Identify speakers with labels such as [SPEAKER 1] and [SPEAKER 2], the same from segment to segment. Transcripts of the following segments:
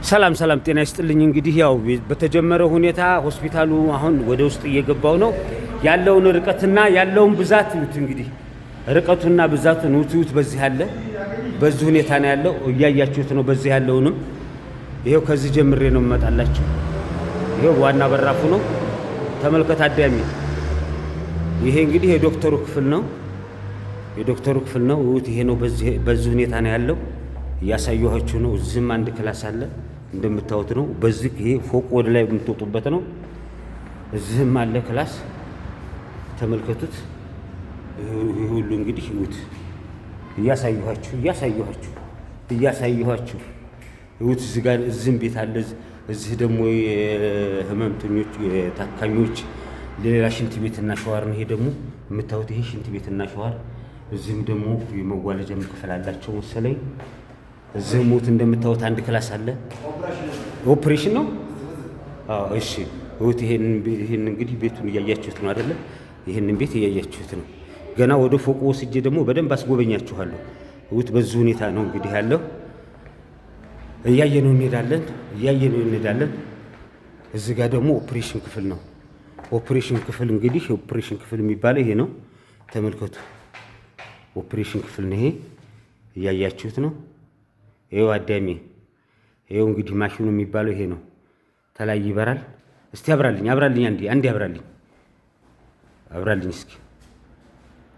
[SPEAKER 1] ሰላም ጤና ይስጥልኝ። እንግዲህ ያው በተጀመረው ሁኔታ ሆስፒታሉ አሁን ወደ ውስጥ እየገባው ነው። ያለውን ርቀትና ያለውን ብዛት ይሁት እንግዲህ ርቀቱና ብዛቱን ይሁት በዚህ አለ። በዚህ ሁኔታ ነው ያለው። እያያችሁት ነው። በዚህ ያለውንም ይሄው ከዚህ ጀምሬ ነው መጣላችሁ። ይሄው ዋና በራፉ ነው። ተመልከት አዳሚ። ይሄ እንግዲህ የዶክተሩ ክፍል ነው። የዶክተሩ ክፍል ነው። ይሄ ነው። በዚህ ሁኔታ ነው ያለው። እያሳየኋችሁ ነው። እዚህም አንድ ክላስ አለ እንደምታዩት ነው። በዚህ ይሄ ፎቅ ወደ ላይ የምትወጡበት ነው። እዚህም አለ ክላስ ተመልከቱት። ይሄ ሁሉ እንግዲህ ይሁት እያሳየኋችሁ ይሁት። እዚህ ጋር እዚህም ቤት አለ። እዚህ ደግሞ የህመምተኞች የታካሚዎች ሌላ ሽንት ቤትና ሸዋር ነው። ይሄ ደግሞ የምታዩት ይሄ ሽንት ቤትና ሸዋር። እዚህም ደግሞ የመዋለጃ ክፍል አላቸው መሰለኝ። እዚህ ሞት እንደምታዩት አንድ ክላስ አለ። ኦፕሬሽን ነው። አዎ እሺ። ወት ይሄን እንግዲህ ቤቱን እያያችሁት ነው አይደለ? ይሄንን ቤት እያያችሁት ነው። ገና ወደ ፎቁ ወስጄ ደግሞ በደንብ አስጎበኛችኋለሁ። ወት በዚህ ሁኔታ ነው እንግዲህ ያለው። እያየነው እንሄዳለን። እዚህ ጋር ደግሞ ኦፕሬሽን ክፍል ነው። ኦፕሬሽን ክፍል እንግዲህ ኦፕሬሽን ክፍል የሚባለው ይሄ ነው። ተመልከቱ። ኦፕሬሽን ክፍል ነው ይሄ። እያያችሁት ነው። ይሄው አዳሚ። ይሄው እንግዲህ ማሽኑ የሚባለው ይሄ ነው። ተላይ ይበራል። እስቲ አብራልኝ አንዴ አብራልኝ እስኪ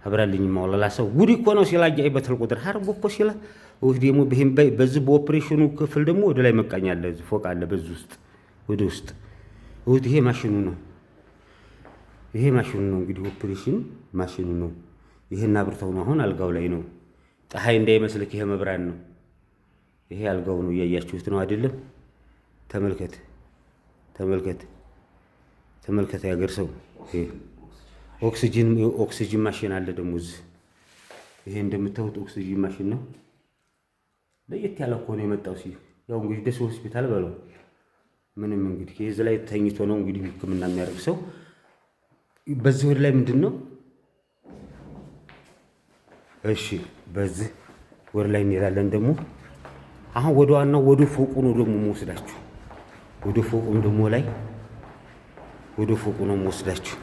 [SPEAKER 1] አብራልኝ። ማውላላ ሰው ጉድ እኮ ነው ሲላጃይ በተል ቁጥር ሀርቦ እኮ ሲላ ወህ ደግሞ በዚህ በኦፕሬሽኑ ክፍል ደግሞ ወደ ላይ መቃኛ አለ። እዚህ ፎቅ አለ። በዚህ ውስጥ ወደ ውስጥ ወህ ይሄ ማሽኑ ነው። ይሄ ማሽኑ ነው እንግዲህ ኦፕሬሽን ማሽኑ ነው። ይሄን አብርተው ነው አሁን አልጋው ላይ ነው። ፀሐይ እንዳይመስልክ ይሄ መብራት ነው። ይሄ አልጋው ነው። እያያችሁት ነው አይደለም? ተመልከት ያገር ሰው። ይሄ ኦክሲጅን ማሽን አለ ደግሞ እዚህ። ይሄ እንደምታዩት ኦክሲጅን ማሽን ነው። ለየት ያለ እኮ ነው የመጣው ያው እንግዲህ ደስ ሆስፒታል በለው ምንም እንግዲህ እዚህ ላይ ተኝቶ ነው እንግዲህ ሕክምና የሚያደርግ ሰው። በዚህ ወደ ላይ ምንድን ነው? እሺ በዚህ ወደ ላይ እንሄዳለን ደግሞ አሁን ወደ ዋናው ወደ ፎቁ ነው ደግሞ የምወስዳችሁ። ወደ ፎቁም ደግሞ ላይ ወደ ፎቁ ነው የምወስዳችሁ።